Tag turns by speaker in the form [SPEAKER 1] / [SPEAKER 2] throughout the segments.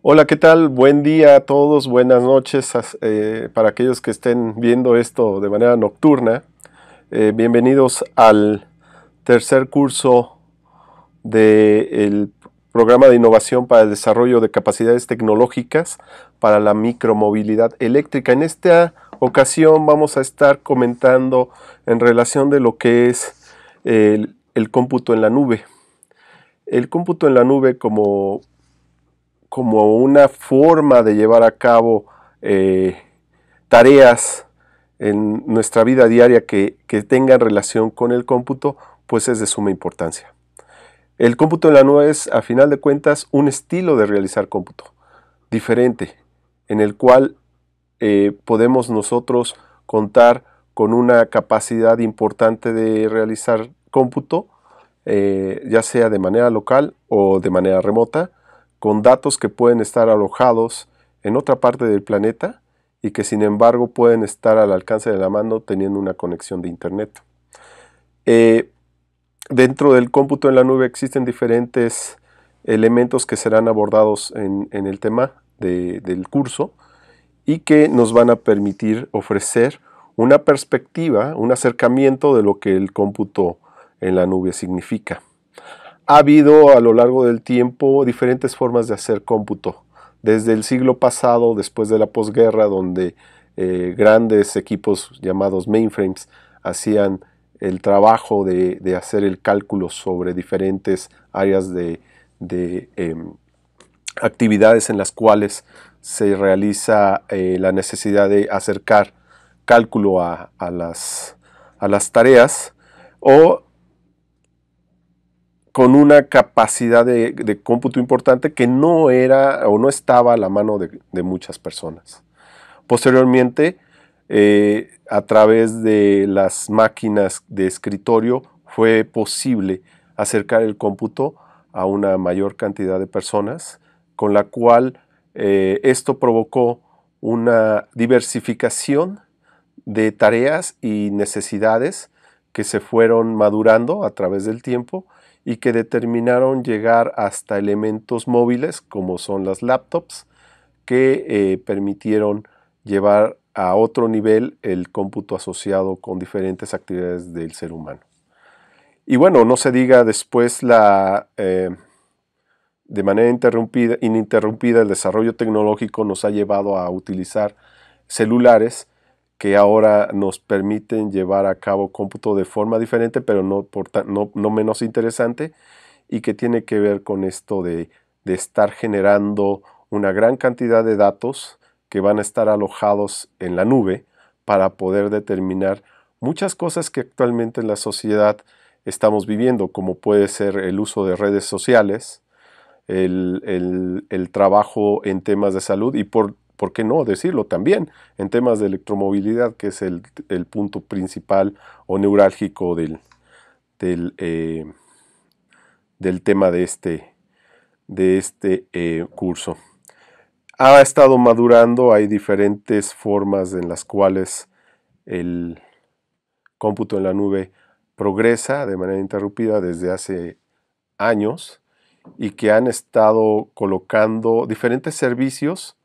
[SPEAKER 1] Hola, ¿qué tal? Buen día a todos, buenas noches para aquellos que estén viendo esto de manera nocturna. Bienvenidos al tercer curso del programa de innovación para el desarrollo de capacidades tecnológicas para la micromovilidad eléctrica. En esta ocasión vamos a estar comentando en relación de lo que es el cómputo en la nube. El cómputo en la nube como una forma de llevar a cabo tareas en nuestra vida diaria que tengan relación con el cómputo, pues es de suma importancia. El cómputo en la nube es, a final de cuentas, un estilo de realizar cómputo diferente, en el cual podemos nosotros contar con una capacidad importante de realizar cómputo, ya sea de manera local o de manera remota, con datos que pueden estar alojados en otra parte del planeta y que sin embargo pueden estar al alcance de la mano teniendo una conexión de internet. Dentro del cómputo en la nube existen diferentes elementos que serán abordados en el tema del curso y que nos van a permitir ofrecer una perspectiva, un acercamiento de lo que el cómputo en la nube significa. Ha habido a lo largo del tiempo diferentes formas de hacer cómputo. Desde el siglo pasado, después de la posguerra, donde grandes equipos llamados mainframes hacían el trabajo de hacer el cálculo sobre diferentes áreas de actividades en las cuales se realiza la necesidad de acercar cálculo a las tareas, o con una capacidad de cómputo importante que no era o no estaba a la mano de muchas personas. Posteriormente, a través de las máquinas de escritorio, fue posible acercar el cómputo a una mayor cantidad de personas, con la cual esto provocó una diversificación de tareas y necesidades que se fueron madurando a través del tiempo y que determinaron llegar hasta elementos móviles como son las laptops, que permitieron llevar a otro nivel el cómputo asociado con diferentes actividades del ser humano. Y bueno, no se diga después de manera ininterrumpida el desarrollo tecnológico nos ha llevado a utilizar celulares que ahora nos permiten llevar a cabo cómputo de forma diferente, pero no menos interesante, y que tiene que ver con esto de estar generando una gran cantidad de datos que van a estar alojados en la nube para poder determinar muchas cosas que actualmente en la sociedad estamos viviendo, como puede ser el uso de redes sociales, el trabajo en temas de salud y por qué no decirlo también, en temas de electromovilidad, que es el punto principal o neurálgico del tema de este curso. Ha estado madurando, hay diferentes formas en las cuales el cómputo en la nube progresa de manera interrumpida desde hace años y que han estado colocando diferentes servicios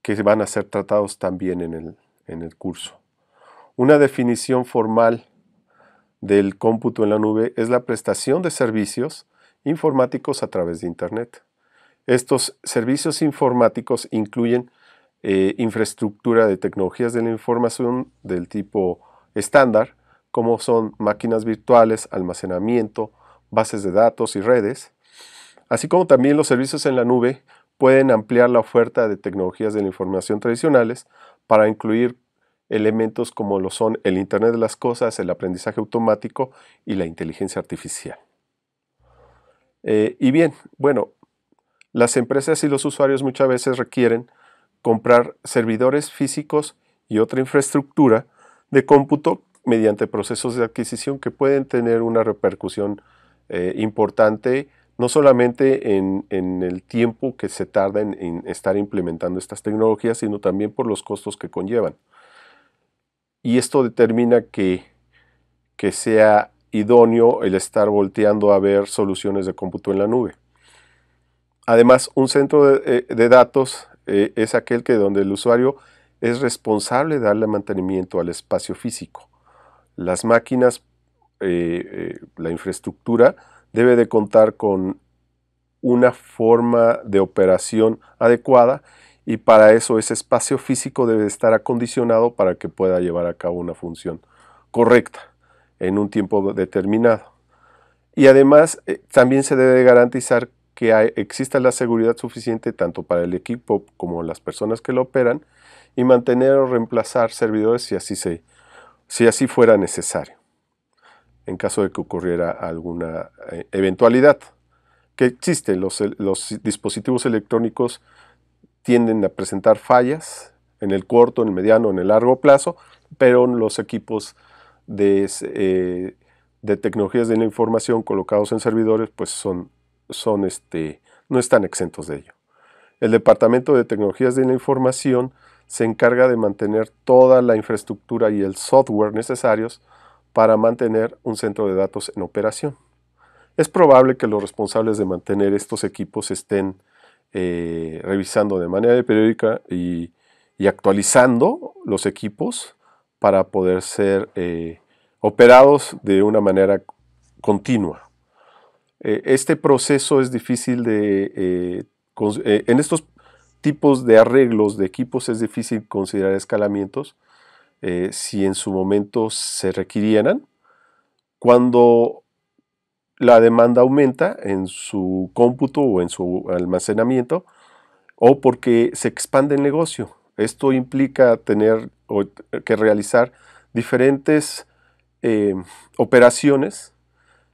[SPEAKER 1] que van a ser tratados también en el curso. Una definición formal del cómputo en la nube es la prestación de servicios informáticos a través de Internet. Estos servicios informáticos incluyen infraestructura de tecnologías de la información del tipo estándar, como son máquinas virtuales, almacenamiento, bases de datos y redes, así como también los servicios en la nube pueden ampliar la oferta de tecnologías de la información tradicionales para incluir elementos como lo son el Internet de las Cosas, el aprendizaje automático y la inteligencia artificial. Y bien, bueno, las empresas y los usuarios muchas veces requieren comprar servidores físicos y otra infraestructura de cómputo mediante procesos de adquisición que pueden tener una repercusión importante, no solamente en el tiempo que se tarda en estar implementando estas tecnologías, sino también por los costos que conllevan. y esto determina que sea idóneo el estar volteando a ver soluciones de cómputo en la nube. Además, un centro de datos es aquel que donde el usuario es responsable de darle mantenimiento al espacio físico. Las máquinas, la infraestructura debe de contar con una forma de operación adecuada, y para eso ese espacio físico debe estar acondicionado para que pueda llevar a cabo una función correcta en un tiempo determinado. Y además también se debe garantizar que exista la seguridad suficiente tanto para el equipo como las personas que lo operan, y mantener o reemplazar servidores si así fuera necesario, en caso de que ocurriera alguna eventualidad. Que existen, los dispositivos electrónicos tienden a presentar fallas en el corto, en el mediano, en el largo plazo, pero los equipos de tecnologías de la información colocados en servidores pues no están exentos de ello. El Departamento de Tecnologías de la Información se encarga de mantener toda la infraestructura y el software necesarios para mantener un centro de datos en operación. Es probable que los responsables de mantener estos equipos estén revisando de manera periódica y actualizando los equipos para poder ser operados de una manera continua. Este proceso es difícil en estos tipos de arreglos de equipos es difícil considerar escalamientos si en su momento se requirieran. Cuando la demanda aumenta en su cómputo o en su almacenamiento, o porque se expande el negocio. Esto implica tener que realizar diferentes operaciones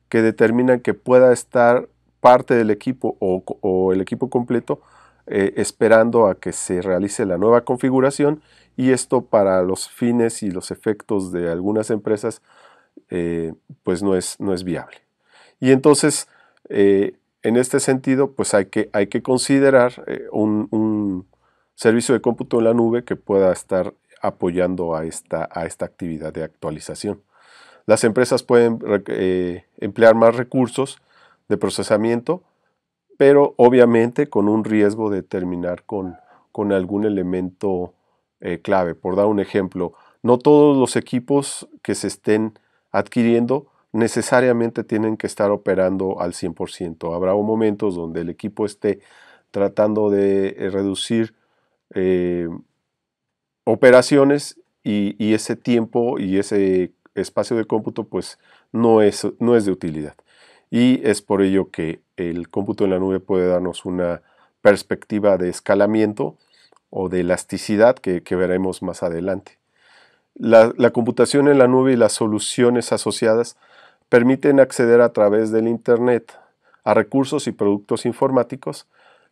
[SPEAKER 1] que determinan que pueda estar parte del equipo o el equipo completo esperando a que se realice la nueva configuración, y esto para los fines y los efectos de algunas empresas pues no es viable. Y entonces en este sentido pues hay que considerar un servicio de cómputo en la nube que pueda estar apoyando a esta actividad de actualización. Las empresas pueden emplear más recursos de procesamiento, pero obviamente con un riesgo de terminar con algún elemento clave. Por dar un ejemplo, no todos los equipos que se estén adquiriendo necesariamente tienen que estar operando al 100%. Habrá momentos donde el equipo esté tratando de reducir operaciones y ese tiempo y ese espacio de cómputo pues no es de utilidad. Y es por ello que el cómputo en la nube puede darnos una perspectiva de escalamiento o de elasticidad que veremos más adelante. La computación en la nube y las soluciones asociadas permiten acceder a través del Internet a recursos y productos informáticos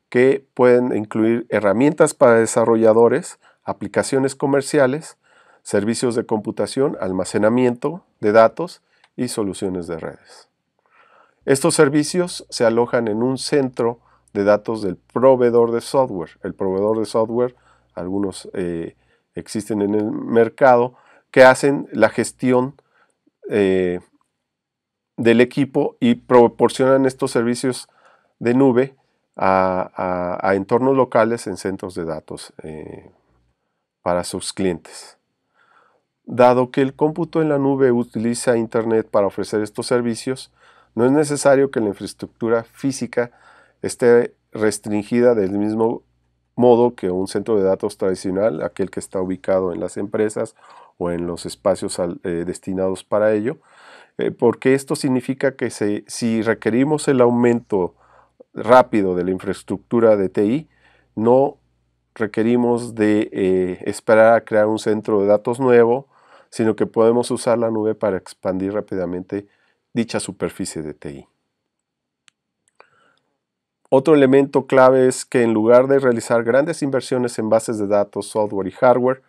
[SPEAKER 1] que pueden incluir herramientas para desarrolladores, aplicaciones comerciales, servicios de computación, almacenamiento de datos y soluciones de redes. Estos servicios se alojan en un centro de datos del proveedor de software. El proveedor de software, algunos existen en el mercado, que hacen la gestión del equipo y proporcionan estos servicios de nube a entornos locales en centros de datos para sus clientes. Dado que el cómputo en la nube utiliza Internet para ofrecer estos servicios, no es necesario que la infraestructura física esté restringida del mismo modo que un centro de datos tradicional, aquel que está ubicado en las empresas o en los espacios destinados para ello, porque esto significa que si requerimos el aumento rápido de la infraestructura de TI, no requerimos de esperar a crear un centro de datos nuevo, sino que podemos usar la nube para expandir rápidamente dicha superficie de TI. Otro elemento clave es que en lugar de realizar grandes inversiones en bases de datos, software y hardware,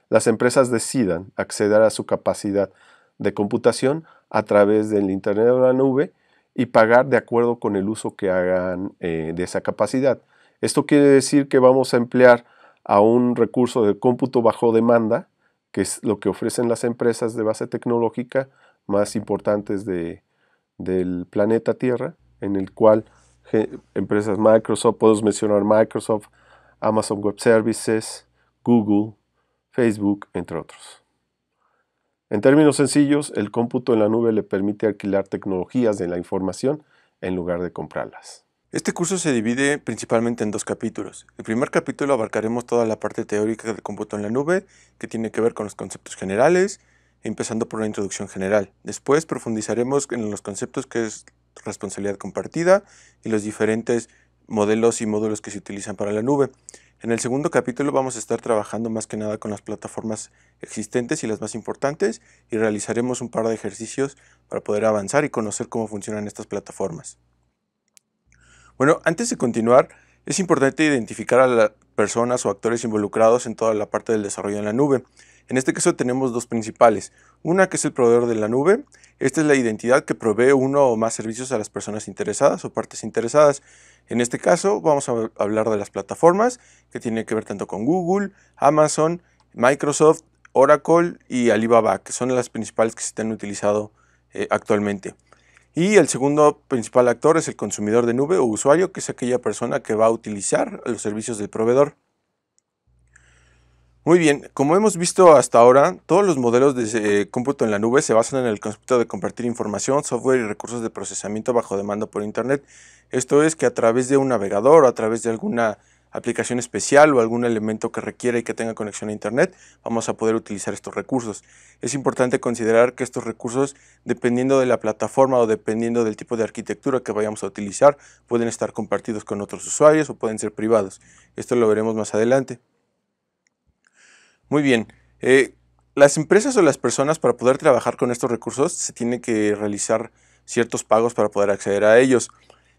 [SPEAKER 1] las empresas decidan acceder a su capacidad de computación a través del Internet de la nube y pagar de acuerdo con el uso que hagan de esa capacidad. Esto quiere decir que vamos a emplear a un recurso de cómputo bajo demanda que es lo que ofrecen las empresas de base tecnológica más importantes del planeta Tierra, en el cual empresas Microsoft, podemos mencionar Microsoft, Amazon Web Services, Google, Facebook, entre otros. En términos sencillos, el cómputo en la nube le permite alquilar tecnologías de la información en lugar de comprarlas.
[SPEAKER 2] Este curso se divide principalmente en 2 capítulos. El primer capítulo abarcaremos toda la parte teórica del cómputo en la nube, que tiene que ver con los conceptos generales, empezando por la introducción general. Después profundizaremos en los conceptos que es responsabilidad compartida y los diferentes modelos y módulos que se utilizan para la nube. En el segundo capítulo vamos a estar trabajando más que nada con las plataformas existentes y las más importantes, y realizaremos un par de ejercicios para poder avanzar y conocer cómo funcionan estas plataformas. Bueno, antes de continuar, es importante identificar a las personas o actores involucrados en toda la parte del desarrollo en la nube. En este caso tenemos 2 principales. Una, que es el proveedor de la nube. Esta es la identidad que provee uno o más servicios a las personas interesadas o partes interesadas. En este caso vamos a hablar de las plataformas, que tienen que ver tanto con Google, Amazon, Microsoft, Oracle y Alibaba, que son las principales que se están utilizando actualmente. Y el segundo principal actor es el consumidor de nube o usuario, que es aquella persona que va a utilizar los servicios del proveedor. Muy bien, como hemos visto hasta ahora, todos los modelos de cómputo en la nube se basan en el concepto de compartir información, software y recursos de procesamiento bajo demanda por Internet. Esto es que a través de un navegador o a través de alguna aplicación especial o algún elemento que requiera y que tenga conexión a Internet, vamos a poder utilizar estos recursos. Es importante considerar que estos recursos, dependiendo de la plataforma o dependiendo del tipo de arquitectura que vayamos a utilizar, pueden estar compartidos con otros usuarios o pueden ser privados. Esto lo veremos más adelante. Muy bien, las empresas o las personas, para poder trabajar con estos recursos se tienen que realizar ciertos pagos para poder acceder a ellos.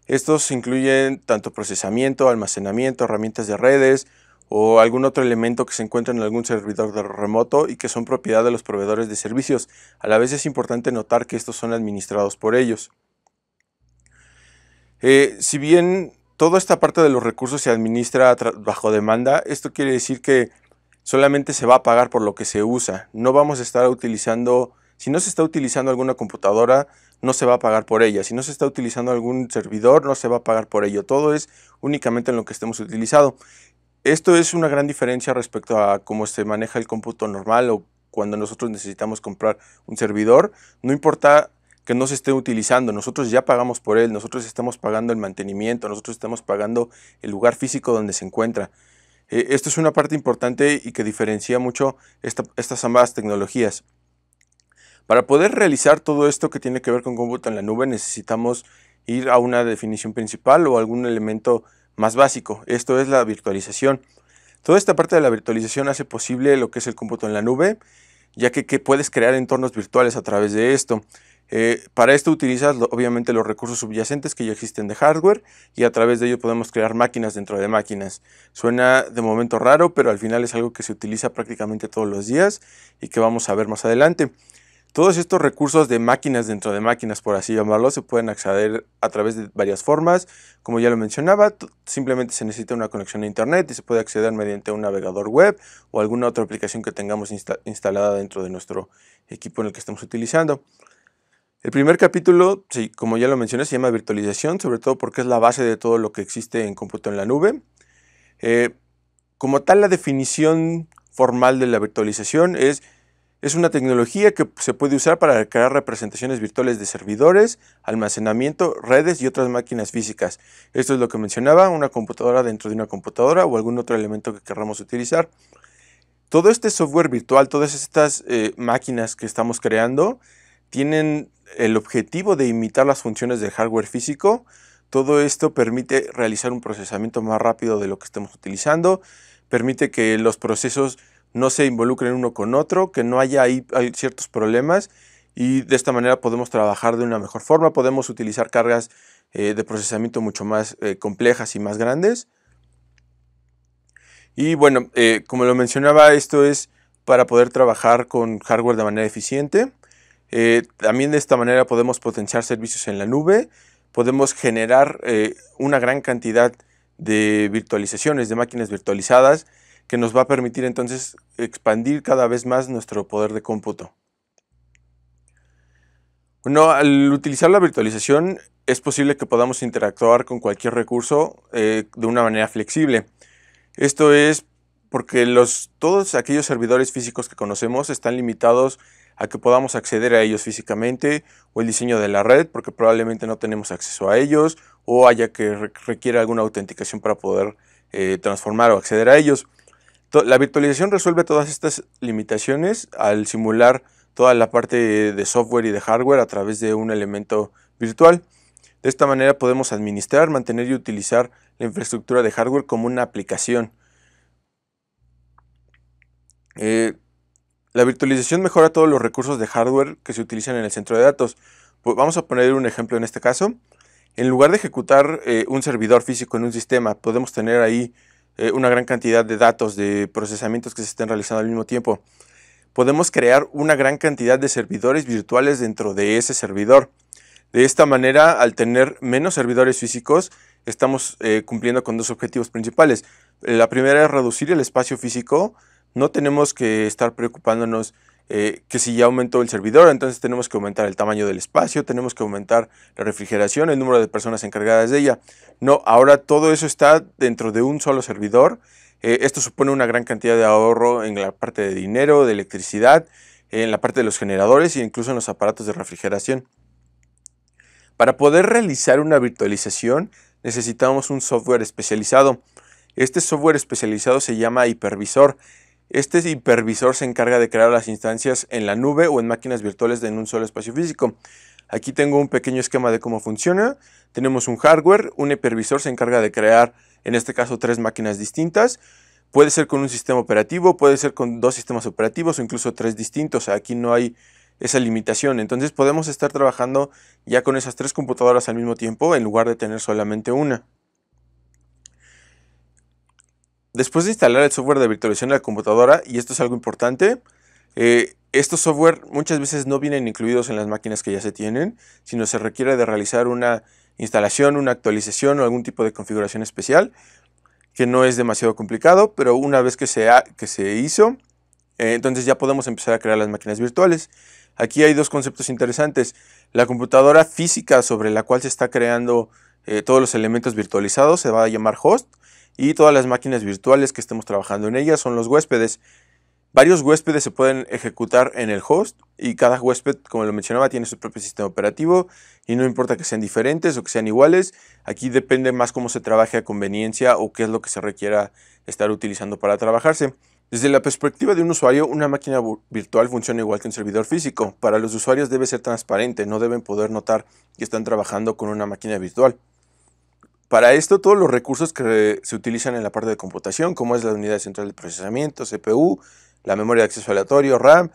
[SPEAKER 2] Estos incluyen tanto procesamiento, almacenamiento, herramientas de redes o algún otro elemento que se encuentra en algún servidor remoto y que son propiedad de los proveedores de servicios. A la vez es importante notar que estos son administrados por ellos. Si bien toda esta parte de los recursos se administra bajo demanda, esto quiere decir que solamente se va a pagar por lo que se usa. No vamos a estar utilizando, si no se está utilizando alguna computadora, no se va a pagar por ella. Si no se está utilizando algún servidor, no se va a pagar por ello. Todo es únicamente en lo que estemos utilizando. Esto es una gran diferencia respecto a cómo se maneja el cómputo normal o cuando nosotros necesitamos comprar un servidor. No importa que no se esté utilizando, nosotros ya pagamos por él, nosotros estamos pagando el mantenimiento, nosotros estamos pagando el lugar físico donde se encuentra. Esto es una parte importante y que diferencia mucho estas ambas tecnologías. Para poder realizar todo esto que tiene que ver con cómputo en la nube, necesitamos ir a una definición principal o algún elemento más básico. Esto es la virtualización. Toda esta parte de la virtualización hace posible lo que es el cómputo en la nube, ya que puedes crear entornos virtuales a través de esto. Para esto utilizas obviamente los recursos subyacentes que ya existen de hardware, y a través de ello podemos crear máquinas dentro de máquinas. Suena de momento raro, pero al final es algo que se utiliza prácticamente todos los días y que vamos a ver más adelante. Todos estos recursos de máquinas dentro de máquinas, por así llamarlo, se pueden acceder a través de varias formas. Como ya lo mencionaba, simplemente se necesita una conexión a Internet y se puede acceder mediante un navegador web o alguna otra aplicación que tengamos instalada dentro de nuestro equipo en el que estemos utilizando. El primer capítulo, sí, como ya lo mencioné, se llama virtualización, sobre todo porque es la base de todo lo que existe en cómputo en la nube. Como tal, la definición formal de la virtualización es una tecnología que se puede usar para crear representaciones virtuales de servidores, almacenamiento, redes y otras máquinas físicas. Esto es lo que mencionaba, una computadora dentro de una computadora o algún otro elemento que queramos utilizar. Todo este software virtual, todas estas máquinas que estamos creando, tienen el objetivo de imitar las funciones del hardware físico. Todo esto permite realizar un procesamiento más rápido de lo que estemos utilizando, permite que los procesos no se involucren uno con otro, que no haya ahí ciertos problemas, y de esta manera podemos trabajar de una mejor forma, podemos utilizar cargas de procesamiento mucho más complejas y más grandes. Y bueno, como lo mencionaba, esto es para poder trabajar con hardware de manera eficiente. También de esta manera podemos potenciar servicios en la nube, podemos generar una gran cantidad de virtualizaciones, de máquinas virtualizadas, que nos va a permitir entonces expandir cada vez más nuestro poder de cómputo. Bueno, al utilizar la virtualización es posible que podamos interactuar con cualquier recurso de una manera flexible. Esto es porque todos aquellos servidores físicos que conocemos están limitados a que podamos acceder a ellos físicamente, o el diseño de la red, porque probablemente no tenemos acceso a ellos, o haya que requiere alguna autenticación para poder transformar o acceder a ellos. La virtualización resuelve todas estas limitaciones al simular toda la parte de software y de hardware a través de un elemento virtual. De esta manera podemos administrar, mantener y utilizar la infraestructura de hardware como una aplicación. La virtualización mejora todos los recursos de hardware que se utilizan en el centro de datos. Pues vamos a poner un ejemplo en este caso. En lugar de ejecutar un servidor físico en un sistema, podemos tener ahí una gran cantidad de datos, de procesamientos que se estén realizando al mismo tiempo. Podemos crear una gran cantidad de servidores virtuales dentro de ese servidor. De esta manera, al tener menos servidores físicos, estamos cumpliendo con dos objetivos principales. La primera es reducir el espacio físico. No tenemos que estar preocupándonos que si ya aumentó el servidor, entonces tenemos que aumentar el tamaño del espacio, tenemos que aumentar la refrigeración, el número de personas encargadas de ella. No, ahora todo eso está dentro de un solo servidor. Esto supone una gran cantidad de ahorro en la parte de dinero, de electricidad, en la parte de los generadores e incluso en los aparatos de refrigeración. Para poder realizar una virtualización necesitamos un software especializado. Este software especializado se llama hipervisor. Este hipervisor se encarga de crear las instancias en la nube o en máquinas virtuales en un solo espacio físico. Aquí tengo un pequeño esquema de cómo funciona. Tenemos un hardware, un hipervisor se encarga de crear, en este caso, 3 máquinas distintas. Puede ser con un sistema operativo, puede ser con 2 sistemas operativos o incluso 3 distintos. Aquí no hay esa limitación. Entonces podemos estar trabajando ya con esas 3 computadoras al mismo tiempo en lugar de tener solamente una. Después de instalar el software de virtualización en la computadora, y esto es algo importante, estos software muchas veces no vienen incluidos en las máquinas que ya se tienen, sino se requiere de realizar una instalación, una actualización o algún tipo de configuración especial, que no es demasiado complicado, pero una vez que se hizo, entonces ya podemos empezar a crear las máquinas virtuales. Aquí hay 2 conceptos interesantes. La computadora física sobre la cual se está creando todos los elementos virtualizados se va a llamar host, y todas las máquinas virtuales que estemos trabajando en ellas son los huéspedes. Varios huéspedes se pueden ejecutar en el host y cada huésped, como lo mencionaba, tiene su propio sistema operativo y no importa que sean diferentes o que sean iguales. Aquí depende más cómo se trabaje a conveniencia o qué es lo que se requiera estar utilizando para trabajarse. Desde la perspectiva de un usuario, una máquina virtual funciona igual que un servidor físico. Para los usuarios debe ser transparente, no deben poder notar que están trabajando con una máquina virtual. Para esto, todos los recursos que se utilizan en la parte de computación, como es la unidad central de procesamiento, CPU, la memoria de acceso aleatorio, RAM,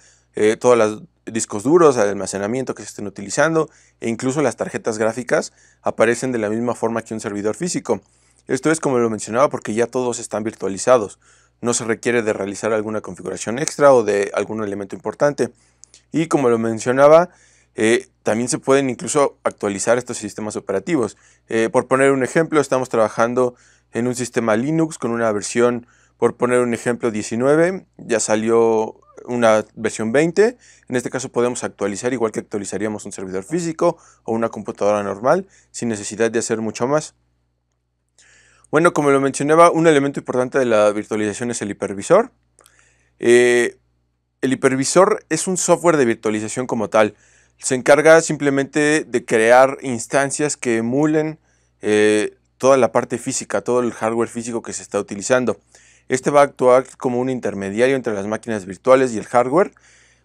[SPEAKER 2] todos los discos duros, el almacenamiento que se estén utilizando, e incluso las tarjetas gráficas, aparecen de la misma forma que un servidor físico. Esto es, como lo mencionaba, porque ya todos están virtualizados. No se requiere de realizar alguna configuración extra o de algún elemento importante. Y como lo mencionaba, también se pueden incluso actualizar estos sistemas operativos. Por poner un ejemplo, estamos trabajando en un sistema Linux con una versión, por poner un ejemplo, 19, ya salió una versión 20. En este caso podemos actualizar igual que actualizaríamos un servidor físico o una computadora normal, sin necesidad de hacer mucho más. Bueno, como lo mencionaba, un elemento importante de la virtualización es el hipervisor. El hipervisor es un software de virtualización como tal. Se encarga simplemente de crear instancias que emulen toda la parte física, todo el hardware físico que se está utilizando. Este va a actuar como un intermediario entre las máquinas virtuales y el hardware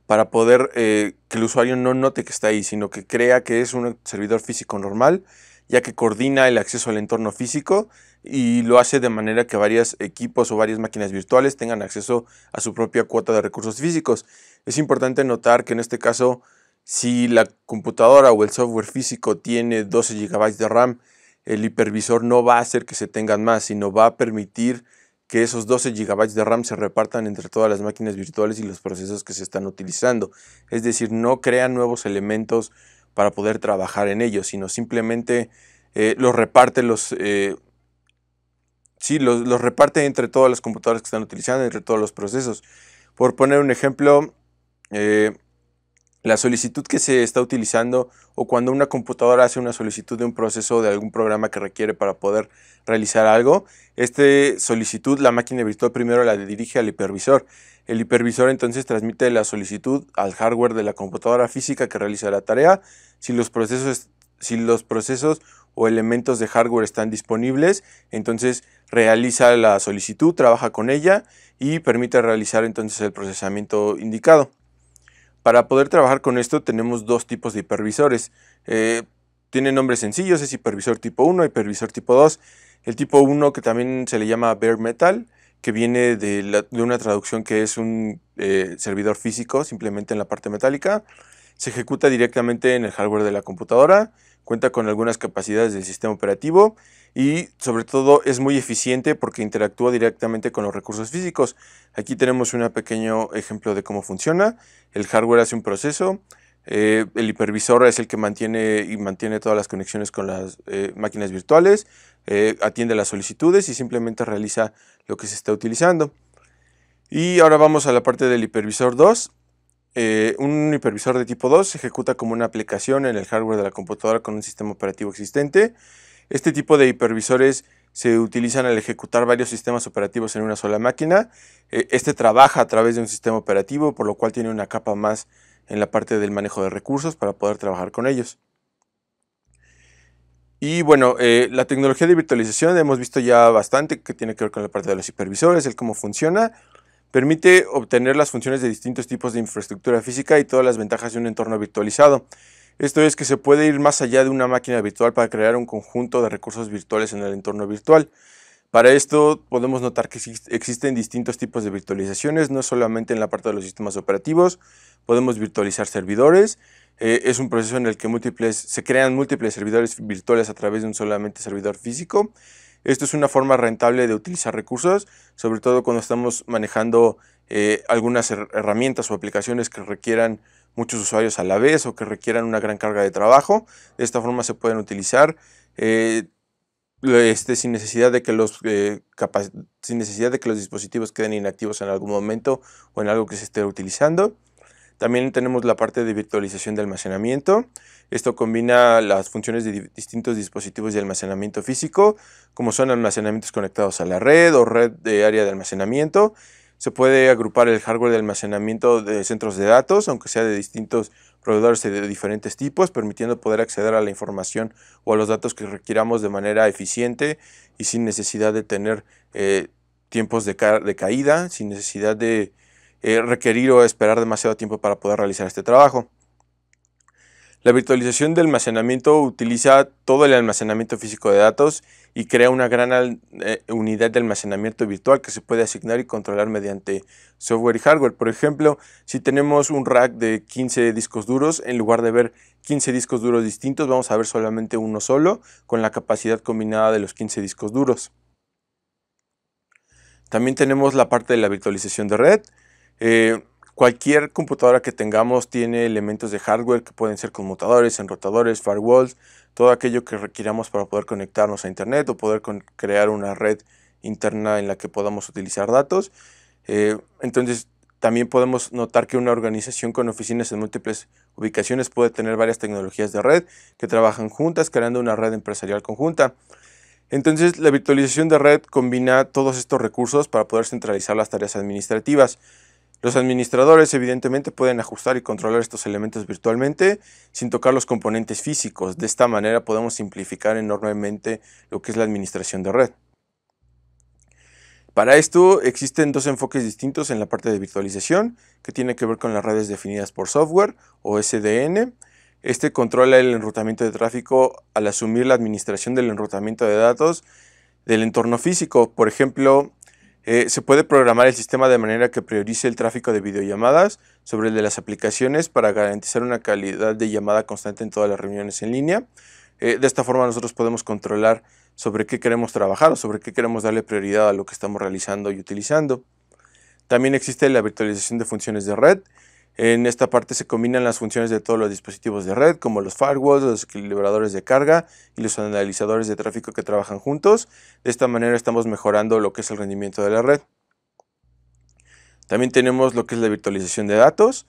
[SPEAKER 2] para poder que el usuario no note que está ahí, sino que crea que es un servidor físico normal, ya que coordina el acceso al entorno físico y lo hace de manera que varios equipos o varias máquinas virtuales tengan acceso a su propia cuota de recursos físicos. Es importante notar que en este caso, si la computadora o el software físico tiene 12 GB de RAM, el hipervisor no va a hacer que se tengan más, sino va a permitir que esos 12 GB de RAM se repartan entre todas las máquinas virtuales y los procesos que se están utilizando. Es decir, no crean nuevos elementos para poder trabajar en ellos, sino simplemente los reparte sí, los reparte entre todas las computadoras que están utilizando, entre todos los procesos. Por poner un ejemplo, la solicitud que se está utilizando o cuando una computadora hace una solicitud de un proceso de algún programa que requiere para poder realizar algo, solicitud la máquina virtual primero la dirige al hipervisor. El hipervisor entonces transmite la solicitud al hardware de la computadora física que realiza la tarea. Si los procesos o elementos de hardware están disponibles, entonces realiza la solicitud, trabaja con ella y permite realizar entonces el procesamiento indicado. Para poder trabajar con esto tenemos dos tipos de hipervisores. Tienen nombres sencillos, es hipervisor tipo 1, hipervisor tipo 2. El tipo 1, que también se le llama bare metal, que viene de una traducción que es un servidor físico, simplemente en la parte metálica. Se ejecuta directamente en el hardware de la computadora, cuenta con algunas capacidades del sistema operativo y sobre todo es muy eficiente porque interactúa directamente con los recursos físicos. Aquí tenemos un pequeño ejemplo de cómo funciona. El hardware hace un proceso, el hipervisor es el que mantiene todas las conexiones con las máquinas virtuales, atiende las solicitudes y simplemente realiza lo que se está utilizando. Y ahora vamos a la parte del hipervisor 2. Un hipervisor de tipo 2 se ejecuta como una aplicación en el hardware de la computadora con un sistema operativo existente. Este tipo de hipervisores se utilizan al ejecutar varios sistemas operativos en una sola máquina. Este trabaja a través de un sistema operativo, por lo cual tiene una capa más en la parte del manejo de recursos para poder trabajar con ellos. Y bueno, la tecnología de virtualización hemos visto ya bastante que tiene que ver con la parte de los hipervisores, el cómo funciona. Permite obtener las funciones de distintos tipos de infraestructura física y todas las ventajas de un entorno virtualizado. Esto es que se puede ir más allá de una máquina virtual para crear un conjunto de recursos virtuales en el entorno virtual. Para esto podemos notar que existen distintos tipos de virtualizaciones, no solamente en la parte de los sistemas operativos. Podemos virtualizar servidores. Es un proceso en el que se crean múltiples servidores virtuales a través de un solamente servidor físico. Esto es una forma rentable de utilizar recursos, sobre todo cuando estamos manejando algunas herramientas o aplicaciones que requieran muchos usuarios a la vez o que requieran una gran carga de trabajo. De esta forma se pueden utilizar sin necesidad de que los dispositivos queden inactivos en algún momento o en algo que se esté utilizando. También tenemos la parte de virtualización de almacenamiento. Esto combina las funciones de distintos dispositivos de almacenamiento físico, como son almacenamientos conectados a la red o red de área de almacenamiento. Se puede agrupar el hardware de almacenamiento de centros de datos, aunque sea de distintos proveedores de diferentes tipos, permitiendo poder acceder a la información o a los datos que requiramos de manera eficiente y sin necesidad de tener tiempos de caída, sin necesidad de requerir o esperar demasiado tiempo para poder realizar este trabajo. La virtualización de almacenamiento utiliza todo el almacenamiento físico de datos y crea una gran unidad de almacenamiento virtual que se puede asignar y controlar mediante software y hardware. Por ejemplo, si tenemos un rack de 15 discos duros, en lugar de ver 15 discos duros distintos, vamos a ver solamente uno solo con la capacidad combinada de los 15 discos duros. También tenemos la parte de la virtualización de red. Cualquier computadora que tengamos tiene elementos de hardware que pueden ser conmutadores, enrutadores, firewalls, todo aquello que requiramos para poder conectarnos a internet o poder crear una red interna en la que podamos utilizar datos. Entonces también podemos notar que una organización con oficinas en múltiples ubicaciones puede tener varias tecnologías de red que trabajan juntas creando una red empresarial conjunta. Entonces, la virtualización de red combina todos estos recursos para poder centralizar las tareas administrativas. Los administradores evidentemente pueden ajustar y controlar estos elementos virtualmente sin tocar los componentes físicos. De esta manera podemos simplificar enormemente lo que es la administración de red. Para esto existen dos enfoques distintos en la parte de virtualización que tiene que ver con las redes definidas por software o SDN. Este controla el enrutamiento de tráfico al asumir la administración del enrutamiento de datos del entorno físico. Por ejemplo, se puede programar el sistema de manera que priorice el tráfico de videollamadas sobre el de las aplicaciones para garantizar una calidad de llamada constante en todas las reuniones en línea. De esta forma nosotros podemos controlar sobre qué queremos trabajar o sobre qué queremos darle prioridad a lo que estamos realizando y utilizando. También existe la virtualización de funciones de red. En esta parte se combinan las funciones de todos los dispositivos de red, como los firewalls, los equilibradores de carga y los analizadores de tráfico que trabajan juntos. De esta manera estamos mejorando lo que es el rendimiento de la red. También tenemos lo que es la virtualización de datos.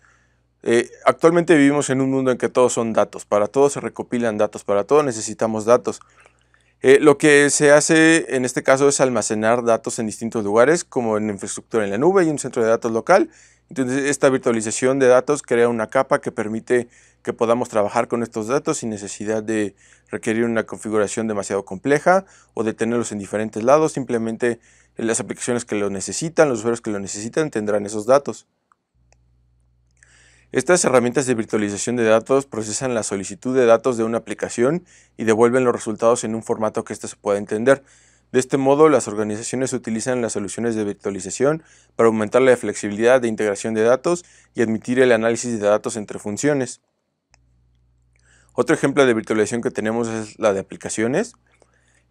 [SPEAKER 2] Actualmente vivimos en un mundo en que todos son datos, para todo se recopilan datos, para todo necesitamos datos. Lo que se hace en este caso es almacenar datos en distintos lugares, como en infraestructura en la nube y un centro de datos local. Entonces esta virtualización de datos crea una capa que permite que podamos trabajar con estos datos sin necesidad de requerir una configuración demasiado compleja o de tenerlos en diferentes lados. Simplemente las aplicaciones que lo necesitan, los usuarios que lo necesitan tendrán esos datos. Estas herramientas de virtualización de datos procesan la solicitud de datos de una aplicación y devuelven los resultados en un formato que ésta se pueda entender. De este modo, las organizaciones utilizan las soluciones de virtualización para aumentar la flexibilidad de integración de datos y admitir el análisis de datos entre funciones. Otro ejemplo de virtualización que tenemos es la de aplicaciones.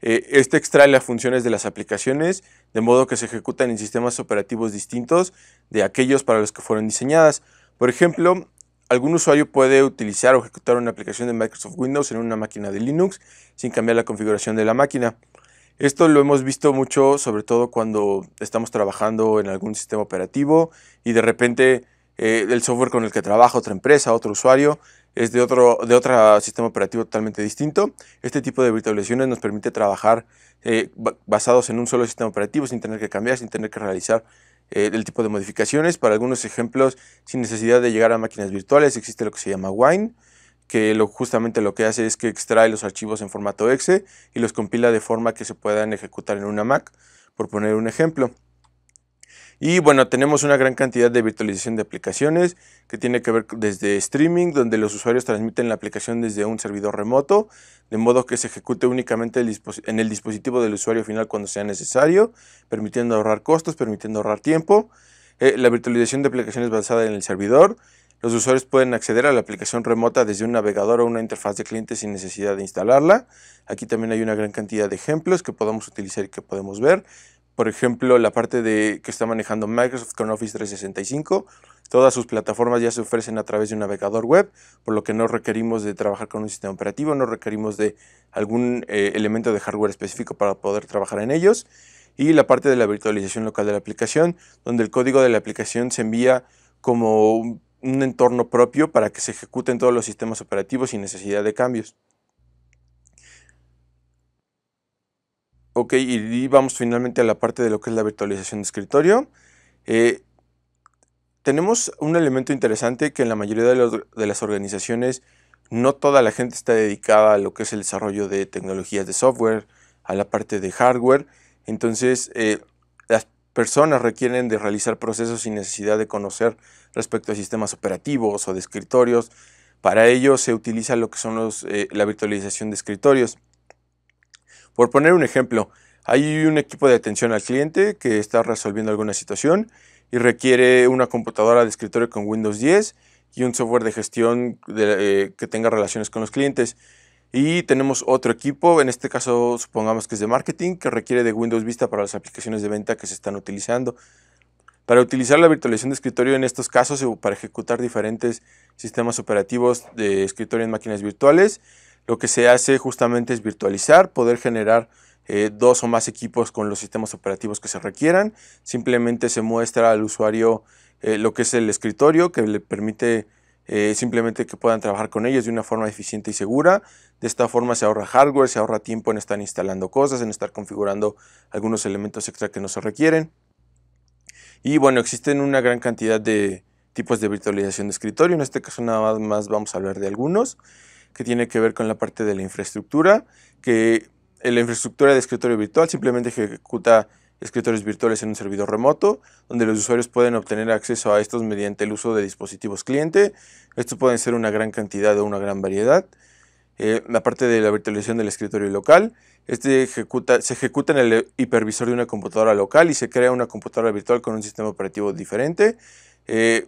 [SPEAKER 2] Este extrae las funciones de las aplicaciones de modo que se ejecutan en sistemas operativos distintos de aquellos para los que fueron diseñadas. Por ejemplo, algún usuario puede utilizar o ejecutar una aplicación de Microsoft Windows en una máquina de Linux sin cambiar la configuración de la máquina. Esto lo hemos visto mucho, sobre todo cuando estamos trabajando en algún sistema operativo y de repente el software con el que trabaja otra empresa, otro usuario, es de otro sistema operativo totalmente distinto. Este tipo de virtualizaciones nos permite trabajar basados en un solo sistema operativo sin tener que cambiar, sin tener que realizar el tipo de modificaciones. Para algunos ejemplos, sin necesidad de llegar a máquinas virtuales, existe lo que se llama Wine, que justamente lo que hace es que extrae los archivos en formato exe y los compila de forma que se puedan ejecutar en una Mac, por poner un ejemplo. Y bueno, tenemos una gran cantidad de virtualización de aplicaciones que tiene que ver desde streaming, donde los usuarios transmiten la aplicación desde un servidor remoto, de modo que se ejecute únicamente en el dispositivo del usuario final cuando sea necesario, permitiendo ahorrar costos, permitiendo ahorrar tiempo. La virtualización de aplicaciones basada en el servidor. Los usuarios pueden acceder a la aplicación remota desde un navegador o una interfaz de cliente sin necesidad de instalarla. Aquí también hay una gran cantidad de ejemplos que podemos utilizar y que podemos ver. Por ejemplo, la parte que está manejando Microsoft con Office 365, todas sus plataformas ya se ofrecen a través de un navegador web, por lo que no requerimos de trabajar con un sistema operativo, no requerimos de algún elemento de hardware específico para poder trabajar en ellos. Y la parte de la virtualización local de la aplicación, donde el código de la aplicación se envía como un entorno propio para que se ejecuten todos los sistemas operativos sin necesidad de cambios. Ok, y vamos finalmente a la parte de lo que es la virtualización de escritorio. Tenemos un elemento interesante que en la mayoría de las organizaciones no toda la gente está dedicada a lo que es el desarrollo de tecnologías de software, a la parte de hardware. Entonces, las personas requieren de realizar procesos sin necesidad de conocer respecto a sistemas operativos o de escritorios. Para ello se utiliza lo que son la virtualización de escritorios. Por poner un ejemplo, hay un equipo de atención al cliente que está resolviendo alguna situación y requiere una computadora de escritorio con Windows 10 y un software de gestión que tenga relaciones con los clientes. Y tenemos otro equipo, en este caso supongamos que es de marketing, que requiere de Windows Vista para las aplicaciones de venta que se están utilizando. Para utilizar la virtualización de escritorio en estos casos o para ejecutar diferentes sistemas operativos de escritorio en máquinas virtuales, lo que se hace justamente es virtualizar, poder generar dos o más equipos con los sistemas operativos que se requieran. Simplemente se muestra al usuario lo que es el escritorio, que le permite simplemente que puedan trabajar con ellos de una forma eficiente y segura. De esta forma se ahorra hardware, se ahorra tiempo en estar instalando cosas, en estar configurando algunos elementos extra que no se requieren. Y bueno, existen una gran cantidad de tipos de virtualización de escritorio. En este caso nada más vamos a hablar de algunos, que tiene que ver con la parte de la infraestructura, que la infraestructura de escritorio virtual simplemente ejecuta escritorios virtuales en un servidor remoto, donde los usuarios pueden obtener acceso a estos mediante el uso de dispositivos cliente. Estos pueden ser una gran cantidad o una gran variedad. La parte de la virtualización del escritorio local, se ejecuta en el hipervisor de una computadora local y se crea una computadora virtual con un sistema operativo diferente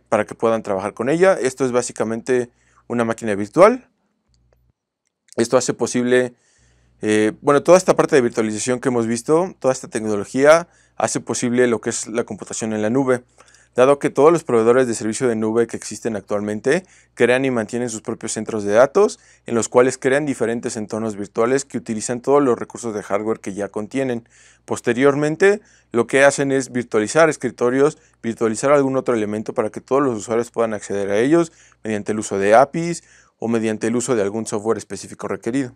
[SPEAKER 2] para que puedan trabajar con ella. Esto es básicamente una máquina virtual. Esto hace posible, toda esta parte de virtualización que hemos visto, toda esta tecnología hace posible lo que es la computación en la nube. dado que todos los proveedores de servicio de nube que existen actualmente crean y mantienen sus propios centros de datos, en los cuales crean diferentes entornos virtuales que utilizan todos los recursos de hardware que ya contienen. Posteriormente, lo que hacen es virtualizar escritorios, virtualizar algún otro elemento para que todos los usuarios puedan acceder a ellos mediante el uso de APIs o mediante el uso de algún software específico requerido.